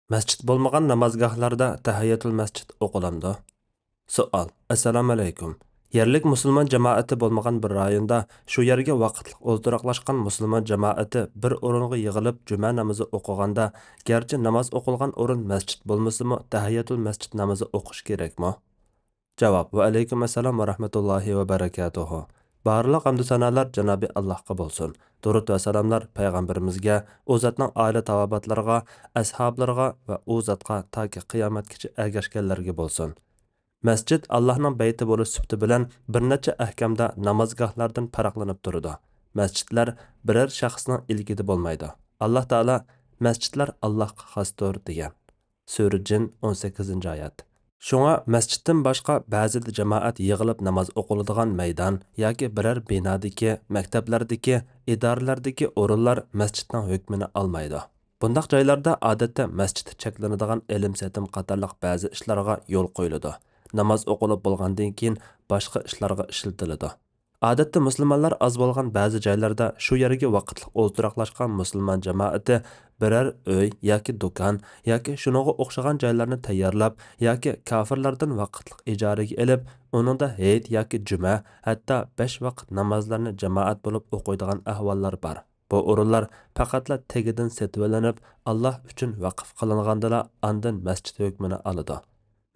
Masjid bo'lmagan namozgohlarda tahiyyatul masjid o'qilamdi. Savol. Assalomu alaykum. Yerlik musulmon jamoati bo'lmagan bir rayonda shu yerga vaqtliq o'ltiraqlashgan musulmon jamoati bir o'ringa yig'ilib juma namozi o'qiganda, garchi namoz o'qilgan o'rin masjid bo'lmasa-mu, tahiyyatul masjid namozi o'qish kerakmi? Javob. Va alaykum assalom va rahmatullohi va barakatuhu. Barliq hamd sanolar Janobi Allohga bo'lsin. Durud va salomlar payg'ambarimizga, u zotning oila tavobatlariga, ashablariga va u zotga toki qiyomatgacha ergashganlarga bo'lsin. Masjid Allohning bayti bo'lish sifati bilan bir necha ahkamda namozgohlardan farqlanib turadi. Masjidlar biror shaxsning ilkida bo'lmaydi. Alloh taolo masjidlar Allohga xosdir degan. Sura Jin 18-oyat. Şoňa masjiddan boshqa ba'zida jamoat yig'ilib namoz o'qiladigan maydon yoki biror binodagi, maktablardagi, idoralardagi o'rinlar masjidning hukmini olmaydi. Bundaq joylarda odatda masjid cheklanadigan ilm-setim qatorliq ba'zi ishlarga yo'l qo'yiladi. Namoz o'qilib bo'lgandan keyin boshqa ishlarga ishlatiladi. Odatda musulmonlar oz bo'lgan ba'zi joylarda shu yerga vaqtliq o'ltiraqlashgan musulmon jamoati biror uy yoki do'kon yoki shuningga o'xshagan joylarni tayyorlab yoki kofirlardan vaqtliq ijaraga olib, uningda hayit yoki juma, hatto 5 vaqt namozlarni jamoat bo'lib o'qiydigan ahvollar bor. Bu o'rinlar faqatla tegidan setib olinib, Alloh uchun vaqf qilingandala ondan masjid hukmini oladi.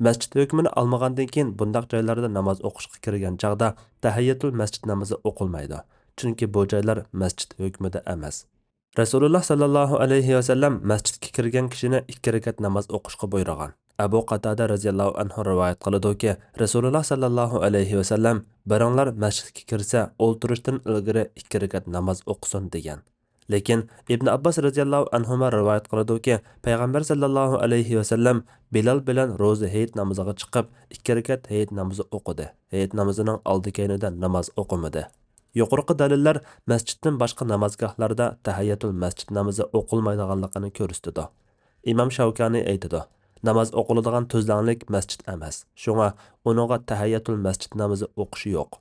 Masjid hükmünü almagandan keyin bundaq joylarda namoz o'qishga kirgan chaqda tahiyyatul masjid namozi o'qilmaydi. Chunki bu joylar masjid hukmida emas. Rasululloh sallallohu alayhi va sallam masjidga kirgan kishini 2 rakat namoz o'qishga buyurgan. Abu Qatada radhiyallohu anhu rivoyat qiladi-ki, Rasululloh sallallohu alayhi va sallam "Baringlar masjidga kirsa, o'ltirishdan ilgari 2 rakat namoz o'qisin" degan. Lekin Ibn Abbas radhiyallohu anhuma rivoyat qiladi-ki, payg'ambar sallallohu alayhi va sallam Bilal bilan ro'za hayit namoziga chiqib, 2 rakat hayit namozi o'qidi. Hayit namozining oldi-keynida namoz o'qimadi. Yuqorqi dalillar masjiddan boshqa namozgohlarda tahiyyatul masjid namozi o'qilmaydiganligini ko'rsatadi. Imom Shavkani aytadi: "Namoz o'qiladigan tuzlanlik masjid emas. Shunga uningga tahiyyatul masjid namozi o'qishi yo'q."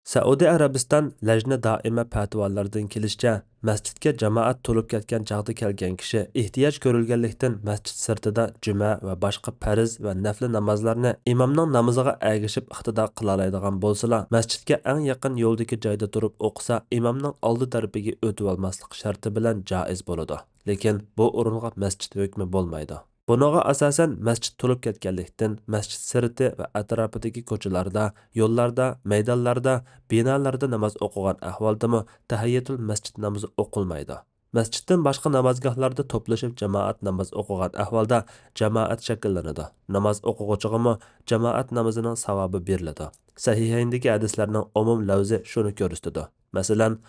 Saudiya Arabiston lajna doima fatvolardan kelishicha, masjidga jamoat to'lib ketgan chaqda kelgan kishi ehtiyoj ko'rilganlikdan masjid sirtida juma va boshqa farz va nafl namozlarni imomning namoziga ergashib iqtido qila oladigan bo'lsa, masjidga eng yaqin yo'ldagi joyda turib o'qisa, imomning oldi tarafiga o'tib olmaslik sharti bilan joiz bo'ladi. Lekin bu o'ringa masjid hukmi bo'lmaydi. Bunaga asosan masjid to'lib ketganlikdan masjid sirti va atrofidagi ko'chalarda, yo'llarda, maydonlarda, binolarda namoz o'qigan ahvoldami tahiyyatul masjid namozi o'qilmaydi. Masjiddan boshqa namozgohlarda to'plashib jamoat namoz o'qigan ahvolda jamoat shakllanadi. Namoz o'quvchiga jamoat namozining savobi beriladi. Sahihayndagi hadislarning umum lavzi shuni ko'rsatadi. Masalan,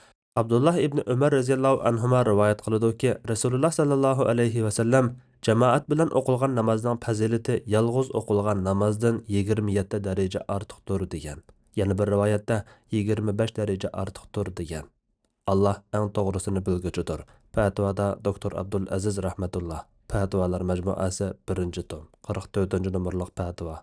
Abdullah ibn Umar radhiyallohu anhuma rivoyat qiladi-ki, Rasululloh sallallohu alayhi va sallam jamoat bilan o'qilgan namozning fazilati yolg'iz o'qilgan namozdan 27 daraja ortiqdir degan. Yana bir rivoyatda 25 daraja ortiqdir degan. Alloh eng to'g'risini bilguchidir. Fatvoda Dr. Abdul Aziz rahmatulloh. Fatvolar majmuasi 1-tom, 44-numurliq fatvo.